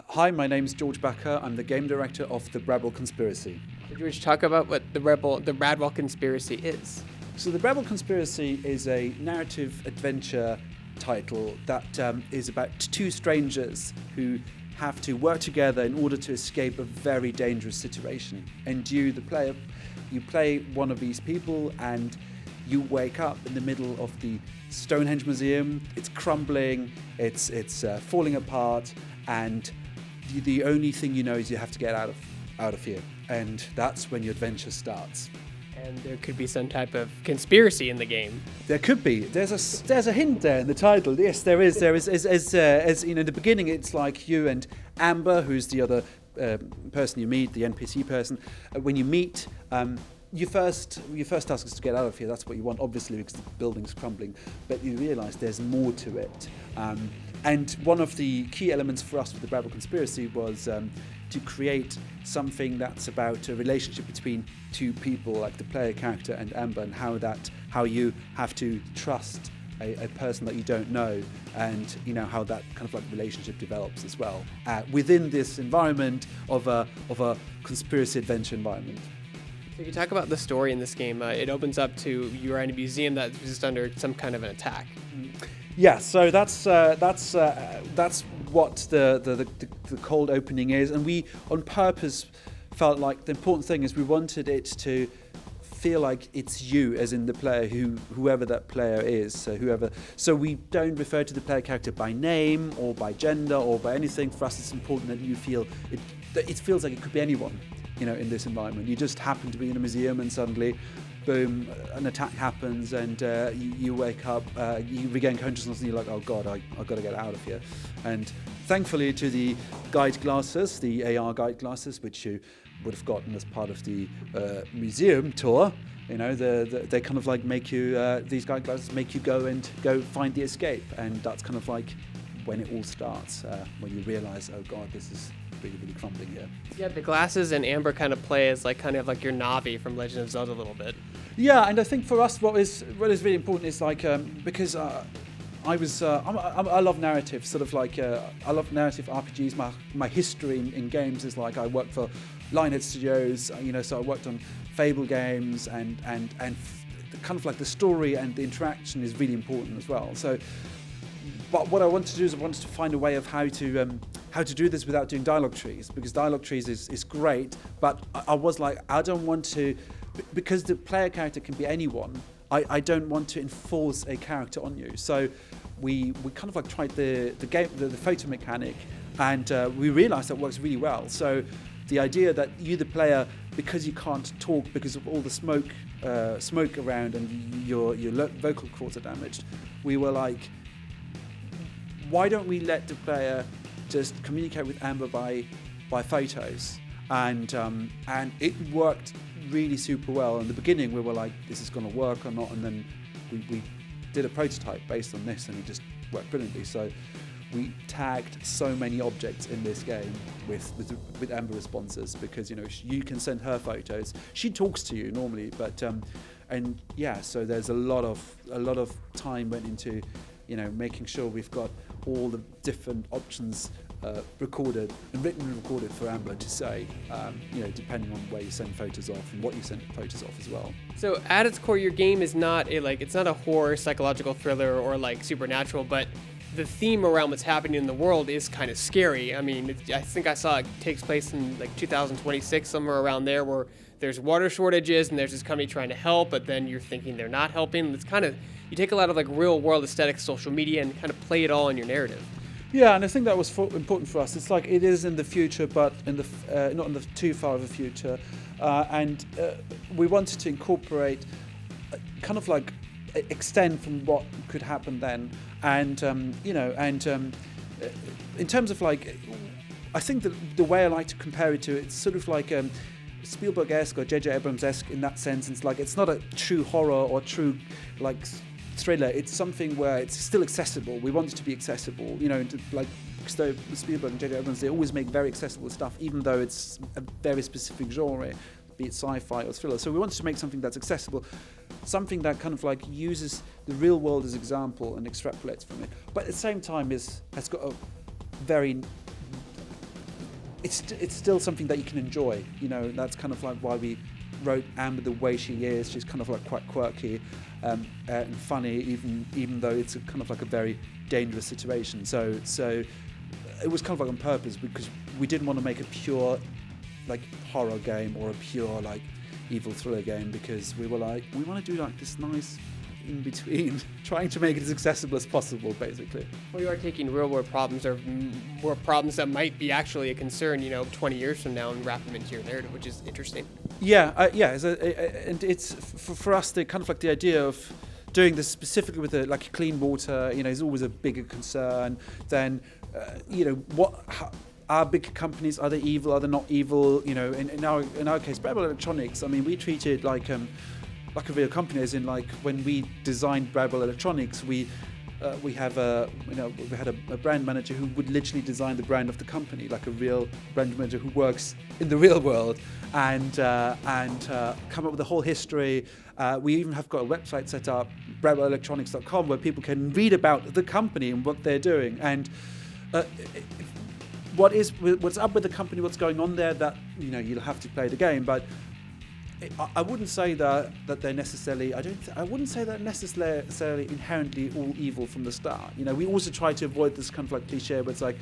Hi, my name's George Backer. I'm the game director of the Bradwell Conspiracy. George, talk about what the Bradwell Conspiracy is. So the Bradwell Conspiracy is a narrative adventure title that is about two strangers who have to work together in order to escape a very dangerous situation. And you, the player, you play one of these people and you wake up in the middle of the Stonehenge Museum. It's crumbling, it's falling apart, and the only thing you know is you have to get out of here. And that's when your adventure starts. And there could be some type of conspiracy in the game. There could be. There's a hint there in the title. Yes, there is. There is. As you know, in the beginning, it's like you and Amber, who's the other person you meet, the NPC person. When you meet, your first task is to get out of here. That's what you want, obviously, because the building's crumbling. But you realise there's more to it. And one of the key elements for us with the Bradwell Conspiracy was to create something that's about a relationship between two people, like the player character and Amber, and how you have to trust a person that you don't know, and you know how that kind of like relationship develops as well within this environment of a conspiracy adventure environment. So you talk about the story in this game. It opens up to you're in a museum that's just under some kind of an attack. Yeah, so that's what the cold opening is, and we on purpose felt like the important thing is we wanted it to feel like it's you, as in the player, whoever that player is. So we don't refer to the player character by name or by gender or by anything. For us, it's important that you feel it feels like it could be anyone, you know, in this environment. You just happen to be in a museum and suddenly, boom, an attack happens and you wake up, you regain consciousness and you're like, oh God, I've got to get out of here. And thankfully to the guide glasses, the AR guide glasses, which you would have gotten as part of the museum tour, you know, they kind of like make you, these guide glasses make you go find the escape. And that's kind of like when it all starts, when you realize, oh God, this is really, really crumbling here. Yeah, the glasses and Amber kind of play as kind of like your Navi from Legend of Zelda a little bit. Yeah, and I think for us, what is really important is like because I love narrative, sort of like I love narrative RPGs. My history in games is like I worked for Lionhead Studios, you know, so I worked on Fable games and kind of like the story and the interaction is really important as well. So. But what I wanted to do is I wanted to find a way of how to do this without doing dialogue trees, because dialogue trees is great, but I was like, I don't want to, because the player character can be anyone, I don't want to enforce a character on you. So we kind of like tried the game, the photo mechanic, and we realized that works really well. So the idea that you, the player, because you can't talk because of all the smoke around and your vocal cords are damaged, we were like, why don't we let the player just communicate with Amber by photos? And it worked really super well. In the beginning, we were like, this is going to work or not? And then we did a prototype based on this, and it just worked brilliantly. So we tagged so many objects in this game with Amber responses, because you know you can send her photos. She talks to you normally, but and yeah, so there's a lot of time went into, you know, making sure we've got all the different options recorded and written and recorded for Amber to say, you know, depending on where you send photos off and what you send photos off as well. So at its core, your game is not it's not a horror psychological thriller or like supernatural, but the theme around what's happening in the world is kind of scary. I mean, I think I saw it takes place in like 2026, somewhere around there, where there's water shortages and there's this company trying to help, but then you're thinking they're not helping. It's kind of, you take a lot of like real world aesthetics, social media, and kind of play it all in your narrative. Yeah, and I think that was important for us. It's like it is in the future, but in the not in the too far of the future, and we wanted to incorporate, kind of like extend from what could happen then, and you know, and in terms of like, I think that the way I like to compare it to, it's sort of like Spielberg-esque or J.J. Abrams-esque in that sense. It's like it's not a true horror or true like thriller. It's something where it's still accessible. We want it to be accessible, you know, like so Spielberg and J.J. Abrams, they always make very accessible stuff, even though it's a very specific genre, be it sci-fi or thriller. So we wanted to make something that's accessible, something that kind of like uses the real world as example and extrapolates from it, but at the same time has got a very, it's still something that you can enjoy, you know. That's kind of like why we wrote Amber the way she is. She's kind of like quite quirky and funny, even though it's kind of like a very dangerous situation. So it was kind of like on purpose, because we didn't want to make a pure like horror game or a pure like evil thriller game, because we were like, we want to do like this nice in between, trying to make it as accessible as possible, basically. Well, you are taking real world problems, or more problems that might be actually a concern, 20 years from now, and wrap them into your narrative, which is interesting. Yeah. And it's for us, the kind of like the idea of doing this specifically with like clean water, is always a bigger concern than, how are big companies, are they evil, are they not evil? In our case, Bradwell Electronics, I mean, we treated like a real company, as in like when we designed Bradwell Electronics, we had a brand manager who would literally design the brand of the company, like a real brand manager who works in the real world, and come up with the whole history. We even have got a website set up, bradwellelectronics.com, where people can read about the company and what they're doing, and what's up with the company, what's going on there. That you'll have to play the game, but I wouldn't say that they're necessarily. I wouldn't say they're necessarily inherently all evil from the start. We also try to avoid this kind of like cliche, where it's like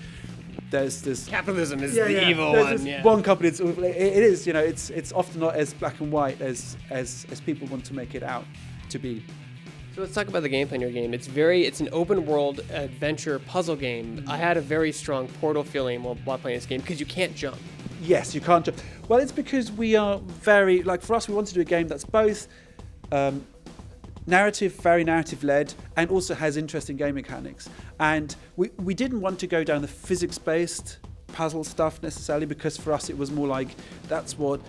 there's this capitalism is the evil one. One company. It is. It's often not as black and white as people want to make it out to be. So let's talk about the gameplay in your game. It's an open world adventure puzzle game. Mm-hmm. I had a very strong Portal feeling while playing this game, because you can't jump. Yes, you can't jump. Well, it's because we are very, like, for us, we want to do a game that's both very narrative-led, and also has interesting game mechanics. And we didn't want to go down the physics-based puzzle stuff necessarily, because for us it was more like, that's what,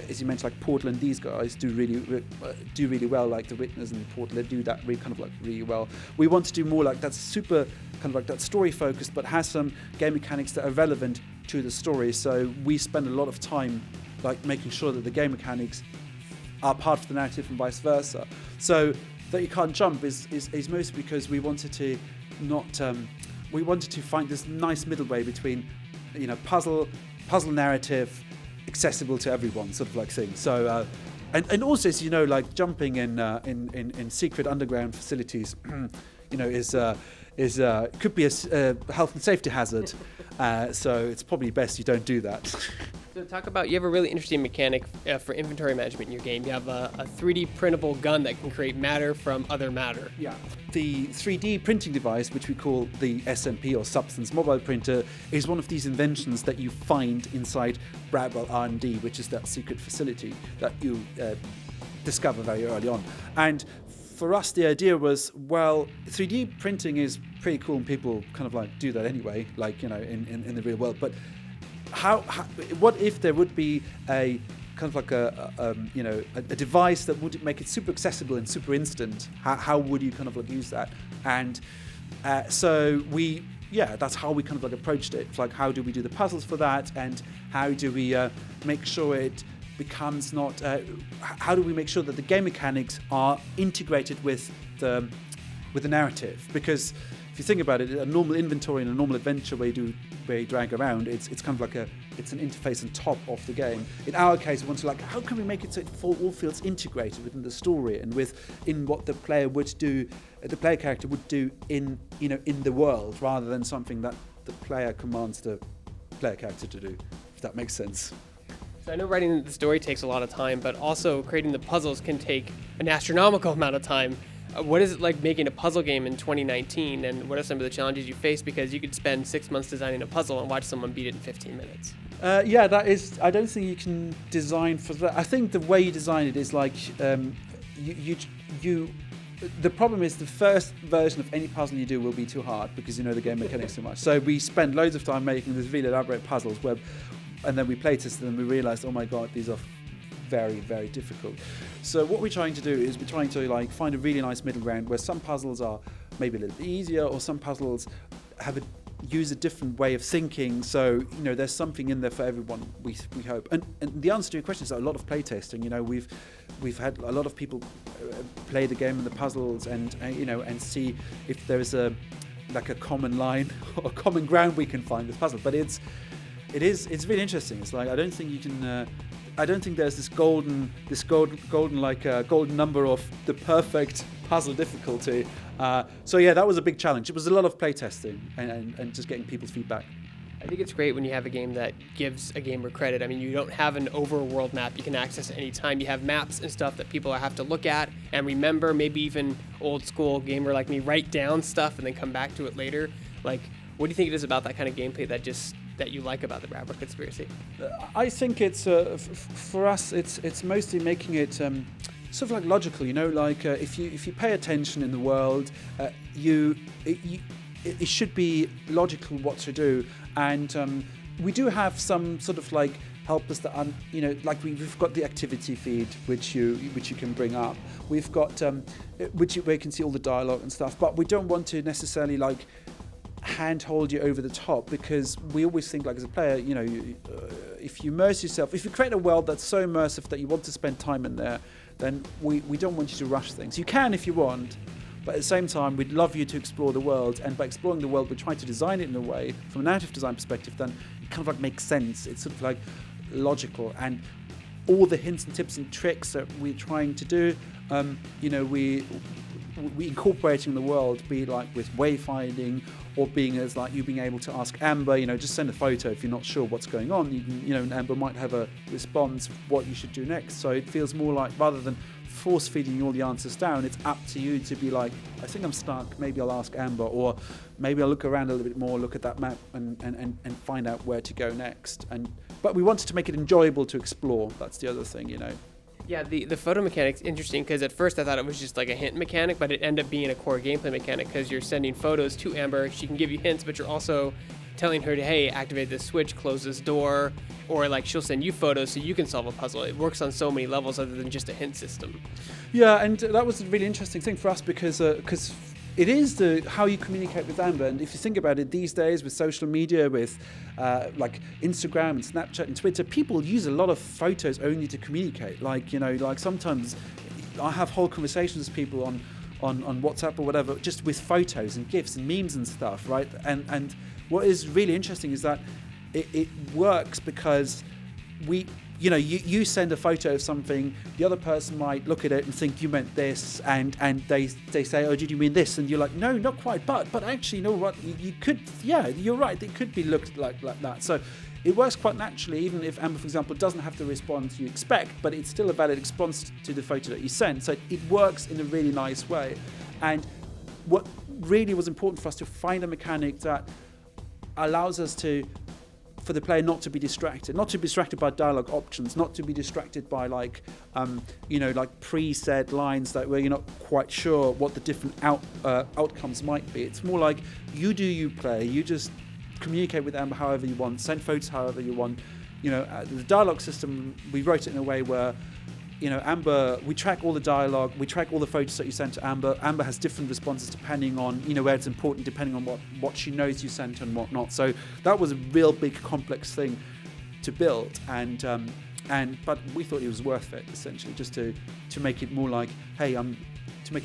as you mentioned, like Portal and these guys do really well, like The Witness and Portal, they do that really well. We want to do more like that, super kind of like that story-focused, but has some game mechanics that are relevant to the story. So we spend a lot of time like making sure that the game mechanics are part of the narrative and vice versa. So that you can't jump is mostly because we wanted to find this nice middle way between puzzle narrative, accessible to everyone, sort of like thing. So and also, as like jumping in secret underground facilities is could be a health and safety hazard. So it's probably best you don't do that. So you have a really interesting mechanic for inventory management in your game. You have a 3D printable gun that can create matter from other matter. Yeah. The 3D printing device, which we call the SMP, or Substance Mobile Printer, is one of these inventions that you find inside Bradwell R&D, which is that secret facility that you discover very early on. And for us, the idea was, well, 3D printing is pretty cool, and people kind of like do that anyway, like in the real world. But what if there would be a kind of like a device that would make it super accessible and super instant? How would you kind of like use that? And so that's how we kind of like approached it. It's like, how do we do the puzzles for that, and how do we make sure it becomes not? How do we make sure that the game mechanics are integrated with the narrative? Because if you think about it, a normal inventory and a normal adventure where you drag around, it's kind of like it's an interface on top of the game. In our case, we want to how can we make it so it all feels integrated within the story and in what the player would do, the player character would do in the world, rather than something that the player commands the player character to do, if that makes sense. So I know writing the story takes a lot of time, but also creating the puzzles can take an astronomical amount of time. What is it like making a puzzle game in 2019, and what are some of the challenges you face? Because you could spend 6 months designing a puzzle and watch someone beat it in 15 minutes. That is. I don't think you can design for that. I think the way you design it is like you. The problem is the first version of any puzzle you do will be too hard, because you know the game mechanics too much. So we spend loads of time making these really elaborate puzzles, and then we playtested them and we realised, oh my god, these are very, very difficult. So what we're trying to do is we're trying to find a really nice middle ground, where some puzzles are maybe a little bit easier, or some puzzles have use a different way of thinking. So there's something in there for everyone. We hope. And the answer to your question is a lot of playtesting. We've had a lot of people play the game and the puzzles, and see if there's a common line or common ground we can find with puzzle. But it's really interesting. It's like I don't think you can. I don't think there's this golden number of the perfect puzzle difficulty. So yeah, that was a big challenge. It was a lot of playtesting and just getting people's feedback. I think it's great when you have a game that gives a gamer credit. I mean, you don't have an overworld map you can access at any time. You have maps and stuff that people have to look at and remember. Maybe even old school gamer like me write down stuff and then come back to it later. Like, what do you think it is about that kind of gameplay that you like about the Bradwell Conspiracy? I think it's for us. It's mostly making it sort of like logical. If you pay attention in the world, it should be logical what to do. And we do have some sort of like helpers that we've got the activity feed which you can bring up. We've got where you can see all the dialogue and stuff. But we don't want to necessarily like handhold you over the top, because we always think, like, as a player, if you immerse yourself, if you create a world that's so immersive that you want to spend time in there, then we don't want you to rush things. You can if you want, but at the same time we'd love you to explore the world, and by exploring the world we try to design it in a way from a narrative design perspective then it kind of like makes sense. It's sort of like logical, and all the hints and tips and tricks that we're trying to do, we incorporating the world, be it like with wayfinding, or being as like you being able to ask Amber, just send a photo if you're not sure what's going on. You can, and Amber might have a response what you should do next. So it feels more like, rather than force feeding you all the answers down, it's up to you to be like, I think I'm stuck, maybe I'll ask Amber, or maybe I'll look around a little bit more, look at that map and find out where to go next. But we wanted to make it enjoyable to explore. That's the other thing, Yeah, the photo mechanic's interesting, because at first I thought it was just like a hint mechanic, but it ended up being a core gameplay mechanic, because you're sending photos to Amber. She can give you hints, but you're also telling her to, hey, activate this switch, close this door, or like she'll send you photos so you can solve a puzzle. It works on so many levels other than just a hint system. Yeah, and that was a really interesting thing for us, because it is how you communicate with Amber. And if you think about it, these days with social media, with like Instagram and Snapchat and Twitter, people use a lot of photos only to communicate. Like sometimes I have whole conversations with people on WhatsApp or whatever, just with photos and GIFs and memes and stuff, right? And what is really interesting is that it works, because you send a photo of something, the other person might look at it and think you meant this, and they say, oh, did you mean this? And you're like, no, not quite, but actually, you know what, you could, yeah, you're right, it could be looked like that. So it works quite naturally, even if Amber, for example, doesn't have the response you expect, but it's still a valid response to the photo that you sent. So it works in a really nice way. And what really was important for us to find a mechanic that allows us for the player not to be distracted by dialogue options, not to be distracted by like preset lines that where you're not quite sure what the different outcomes might be. It's more like you play, you just communicate with Amber however you want, send photos however you want. The dialogue system, we wrote it in a way where Amber, we track all the dialogue, we track all the photos that you sent to Amber. Amber has different responses depending on, where it's important, depending on what she knows you sent and whatnot. So that was a real big complex thing to build, but we thought it was worth it, essentially, just to make it more like, hey, I'm kind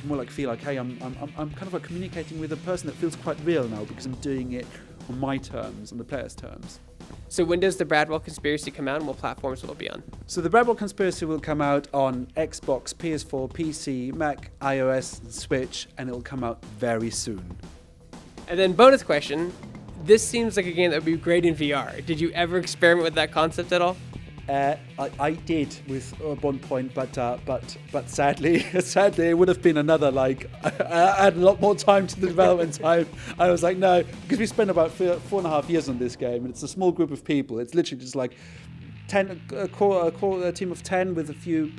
of like communicating with a person that feels quite real now, because I'm doing it on my terms, on the player's terms. So when does the Bradwell Conspiracy come out, and what platforms will it be on? So the Bradwell Conspiracy will come out on Xbox, PS4, PC, Mac, iOS, and Switch, and it'll come out very soon. And then bonus question, this seems like a game that would be great in VR. Did you ever experiment with that concept at all? I did with one point, but sadly it would have been another, like, I had a lot more time to the development time. I was like, no, because we spent about 4.5 years on this game, and it's a small group of people. It's literally just like a team of 10 with a few,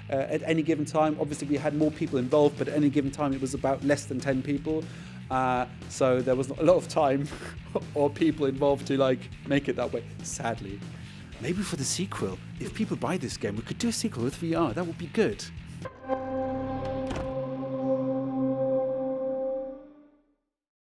at any given time. Obviously, we had more people involved, but at any given time, it was about less than 10 people. So there was a lot of time or people involved to like make it that way, sadly. Maybe for the sequel, if people buy this game, we could do a sequel with VR. That would be good.